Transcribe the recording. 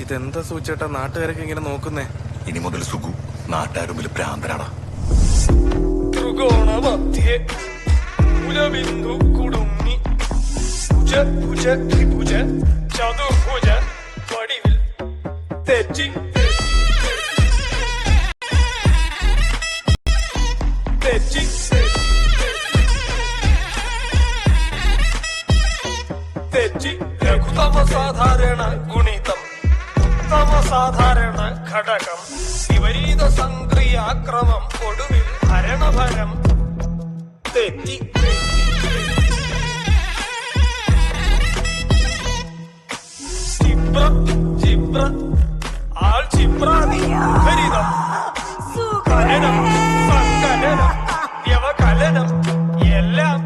ഇതെന്താ സൂചേട്ടാ നാട്ടുകാരൊക്കെ ഇങ്ങനെ നോക്കുന്നേ? ഇനി മുതൽ സുഖു നാട്ടുകാരുമ്പിൽ ഭ്രാന്തനാണ്. ത്രികോണ മധ്യേ മൂലബിന്ദു കുടുങ്ങി ഭുജ ഭുജ ത്രിഭുജ ചതുർഭുജ വടിവിൽ തെറ്റി തെറ്റി തെറ്റി ലഘുതമ സാധാരണ ഗുണിതം സാധാരണ ഘടകം വിപരീത സംക്രിയാക്രമം ഒടുവിൽ ഭരണഭരം തെറ്റി ചിബ്ര ചിബ്ര ആൾ ചിബ്രാതി ഭരിതം കലനം സങ്കലനം വ്യവകലനം എല്ലാം